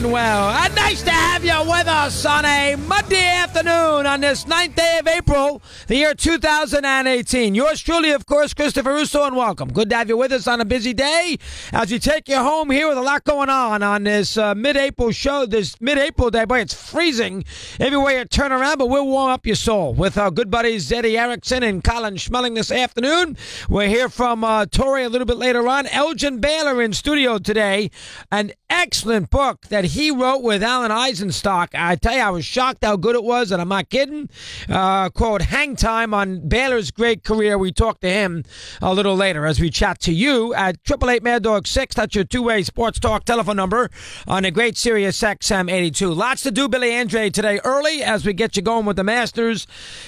doing well. Nice to have you with us on a Monday afternoon on this 9th day of April, the year 2018. Yours truly, of course, Christopher Russo, and welcome. Good to have you with us on a busy day as we take you home here with a lot going on this mid-April show, this mid-April day. Boy, it's freezing everywhere you turn around, but we'll warm up your soul with our good buddies Eddie Erickson and Colin Schmelling this afternoon. We'll hear from Tori a little bit later on. Elgin Baylor in studio today. An excellent book that he wrote with Alan Eisenstock. I tell you, I was shocked how good it was, and I'm not kidding. Quote, Hang Time on Baylor's great career. We talk to him a little later as we chat to you at 888 Mad Dog 6. That's your two-way sports talk telephone number on the great SiriusXM 82. Lots to do, Billy Andre, today early as we get you going with the Masters.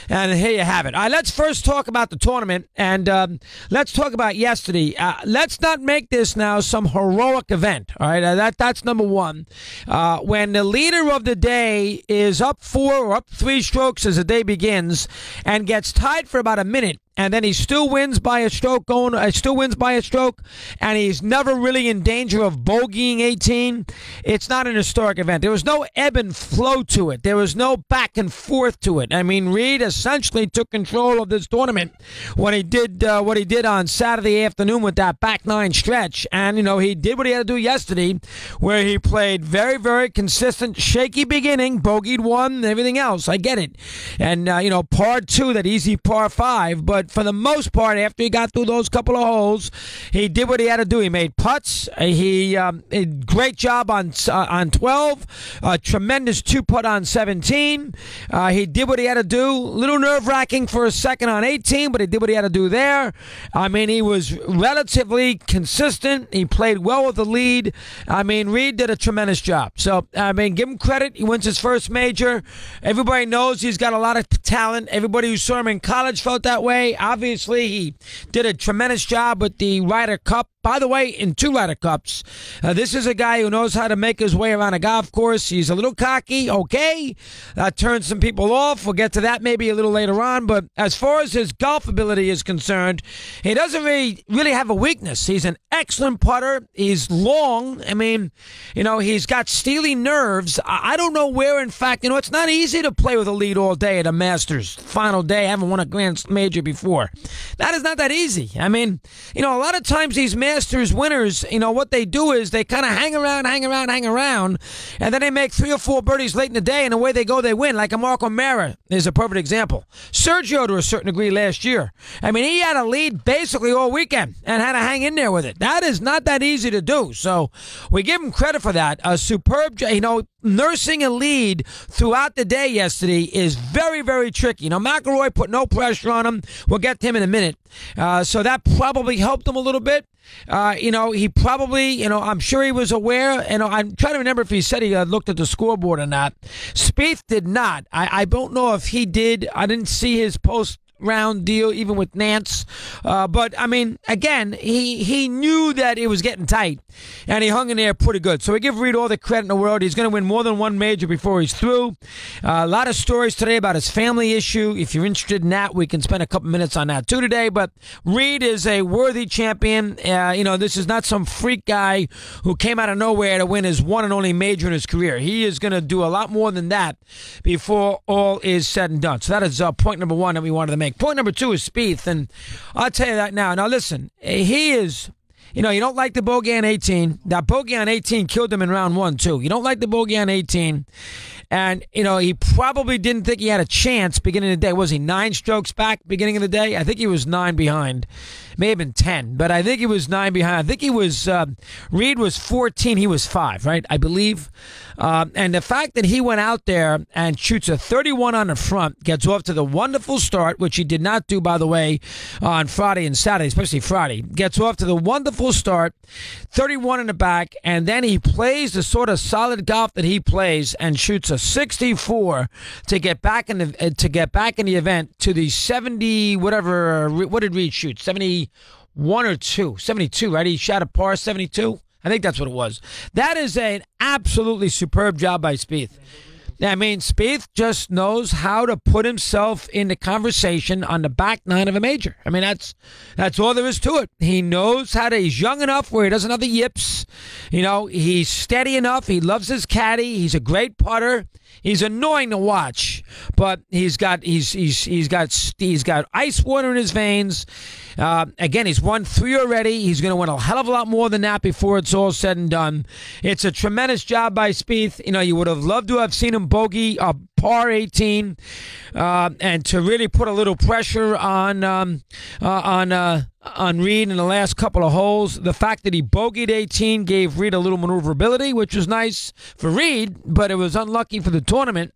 And here you have it. All right, let's first talk about the tournament, and let's talk about yesterday. Let's not make this now some heroic event. All right, that's number one. When the leader of the day is up 4 or up 3 strokes as the day begins and gets tied for about a minute, and then he still wins by a stroke, and he's never really in danger of bogeying 18. It's not an historic event. There was no ebb and flow to it. There was no back and forth to it. I mean, Reed essentially took control of this tournament when he did what he did on Saturday afternoon with that back 9 stretch. And, you know, he did what he had to do yesterday, where he played very, very consistent, shaky beginning, bogeyed 1, and everything else. I get it. And, par 2, that easy par 5, but for the most part, after he got through those couple of holes, he did what he had to do. He made putts. He great job on 12. Tremendous 2-putt on 17. He did what he had to do. A little nerve-wracking for a second on 18, but he did what he had to do there. I mean, he was relatively consistent. He played well with the lead. I mean, Reed did a tremendous job. So, I mean, give him credit. He wins his first major. Everybody knows he's got a lot of talent. Everybody who saw him in college felt that way. Obviously, he did a tremendous job with the Ryder Cup. By the way, in 2 Ryder Cups, this is a guy who knows how to make his way around a golf course. He's a little cocky, okay. That turns some people off. We'll get to that maybe a little later on. But as far as his golf ability is concerned, he doesn't really have a weakness. He's an excellent putter. He's long. I mean, he's got steely nerves. I don't know where, in fact, it's not easy to play with a lead all day at a Masters final day. I haven't won a Grand Major before. That is not that easy. I mean, a lot of times these Masters winners, what they do is they kind of hang around, and then they make 3 or 4 birdies late in the day, and away they go, they win. Like a Mark O'Mara is a perfect example. Sergio, to a certain degree, last year. I mean, he had a lead basically all weekend and had to hang in there with it. That is not that easy to do. So we give him credit for that. A superb, nursing a lead throughout the day yesterday is very, very tricky. McIlroy put no pressure on him. We'll get to him in a minute. So that probably helped him a little bit. He probably, I'm sure he was aware. I'm trying to remember if he said he looked at the scoreboard or not. Spieth did not. I don't know if he did. I didn't see his post-round deal, even with Nance. But, I mean, again, he knew that it was getting tight, and he hung in there pretty good. So we give Reed all the credit in the world. He's going to win more than 1 major before he's through. A lot of stories today about his family issue. If you're interested in that, we can spend a couple minutes on that too today. But Reed is a worthy champion. This is not some freak guy who came out of nowhere to win his one and only major in his career. He is going to do a lot more than that before all is said and done. So that is point number 1 that we wanted to make. Point number 2 is Spieth, and I'll tell you that now. Now, listen, he is... you don't like the bogey on 18. That bogey on 18 killed him in round 1, too. You don't like the bogey on 18. And, he probably didn't think he had a chance beginning of the day. Was he 9 strokes back beginning of the day? I think he was 9 behind. May have been 10, but I think he was 9 behind. I think he was, Reed was 14. He was 5, right? I believe. And the fact that he went out there and shoots a 31 on the front, gets off to the wonderful start, which he did not do, by the way, on Friday and Saturday, especially Friday. Gets off to the wonderful start, 31 in the back, and then he plays the sort of solid golf that he plays and shoots a 64 to get back in the event to the 70 whatever. What did Reed shoot? 71 or 2? 72, right? He shot a par 72. I think that's what it was. That is an absolutely superb job by Spieth. I mean, Spieth just knows how to put himself in the conversation on the back nine of a major. I mean, that's all there is to it. He knows how to. He's young enough where he doesn't have the yips. You know, he's steady enough. He loves his caddy. He's a great putter. He's annoying to watch, but he's got ice water in his veins. Again, he's won 3 already. He's going to win a hell of a lot more than that before it's all said and done. It's a tremendous job by Spieth. You know, you would have loved to have seen him bogey par 18, and to really put a little pressure on Reed in the last couple of holes. The fact that he bogeyed 18 gave Reed a little maneuverability, which was nice for Reed, but it was unlucky for the tournament,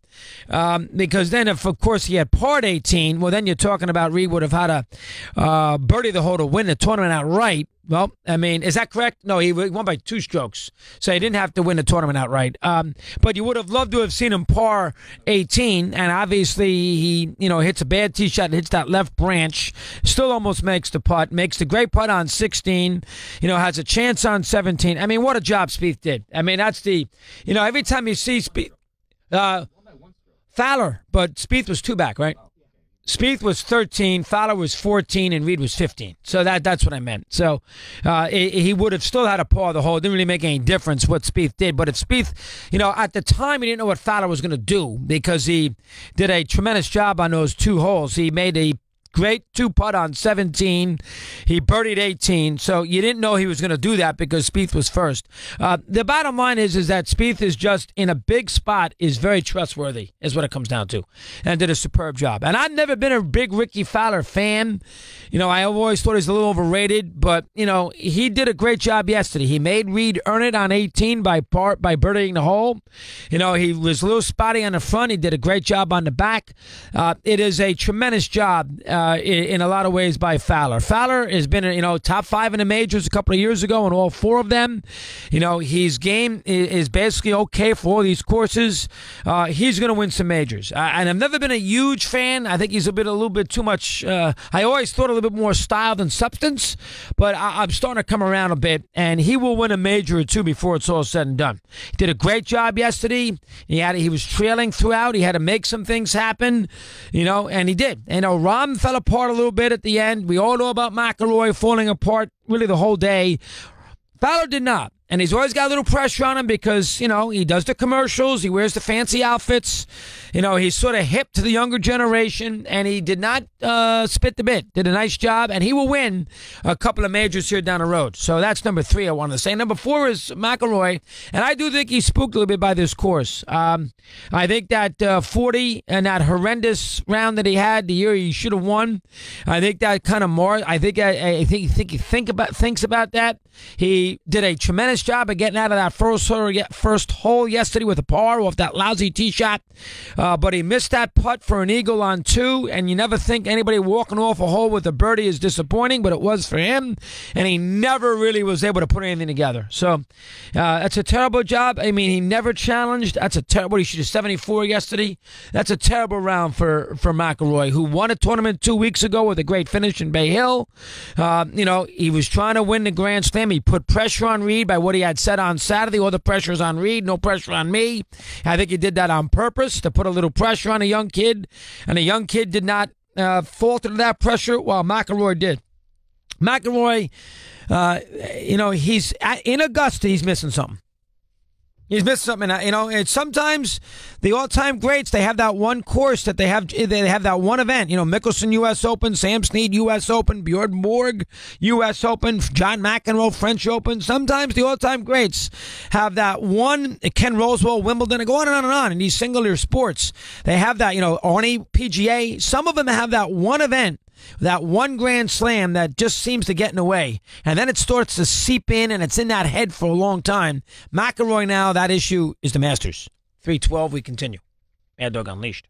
because then if, of course, he had parred 18, well, then you're talking about Reed would have had a birdie the hole to win the tournament outright. Well, I mean, is that correct? No, he won by 2 strokes, so he didn't have to win the tournament outright. But you would have loved to have seen him par 18, and obviously he, hits a bad tee shot and hits that left branch. Still almost makes the putt, makes the great putt on 16. Has a chance on 17. I mean, what a job Spieth did. I mean, that's the, every time you see Spieth, Fowler, but Spieth was 2 back, right? Spieth was 13, Fowler was 14, and Reed was 15. So that's what I meant. So he would have still had a par the hole. It didn't really make any difference what Spieth did. But if Spieth, at the time he didn't know what Fowler was going to do because he did a tremendous job on those 2 holes. He made a great 2-putt on 17. He birdied 18. So you didn't know he was going to do that because Spieth was first. The bottom line is that Spieth is just in a big spot, is very trustworthy, is what it comes down to, and did a superb job. And I've never been a big Ricky Fowler fan. I always thought he was a little overrated, but, he did a great job yesterday. He made Reed earn it on 18 by birdieing the hole. He was a little spotty on the front. He did a great job on the back. It is a tremendous job in a lot of ways by Fowler. Fowler has been, top 5 in the majors a couple of years ago in all 4 of them. His game is basically okay for all these courses. He's going to win some majors. And I've never been a huge fan. I think he's a little bit too much. I always thought a little bit more style than substance, but I'm starting to come around a bit, and he will win a major or 2 before it's all said and done. He did a great job yesterday. He was trailing throughout. He had to make some things happen, and he did. Rahm fell apart a little bit at the end. We all know about McIlroy falling apart really the whole day. Fowler did not. And he's always got a little pressure on him because, he does the commercials. He wears the fancy outfits. He's sort of hip to the younger generation, and he did not spit the bit. Did a nice job, and he will win a couple of majors here down the road. So that's number 3 I wanted to say. Number 4 is McIlroy, and I do think he's spooked a little bit by this course. I think that 40 and that horrendous round that he had the year he should have won, I think that kind of more. I think he thinks about that. He did a tremendous job of getting out of that first hole yesterday with a par off that lousy tee shot, but he missed that putt for an eagle on 2, and you never think anybody walking off a hole with a birdie is disappointing, but it was for him, and he never really was able to put anything together. So that's a terrible job. I mean, he never challenged. That's a terrible. He should have 74 yesterday. That's a terrible round for McIlroy, who won a tournament 2 weeks ago with a great finish in Bay Hill. He was trying to win the Grand Slam. He put pressure on Reed by what he had said on Saturday. All the pressure is on Reed, no pressure on me. I think he did that on purpose to put a little pressure on a young kid, and a young kid did not falter to that pressure, while McIlroy did. McIlroy, he's in Augusta. He's missing something. He's missed something, and sometimes the all-time greats, they have that one course that they have that one event. Mickelson U.S. Open, Sam Snead U.S. Open, Bjorn Borg U.S. Open, John McEnroe French Open. Sometimes the all-time greats have that one, Ken Rosewell, Wimbledon, and go on and on and on in these singular sports. They have that, Arnie, PGA. Some of them have that one event, that one Grand Slam that just seems to get in the way. And then it starts to seep in, and it's in that head for a long time. McIlroy now, that issue is the Masters. 312, we continue. Mad Dog Unleashed.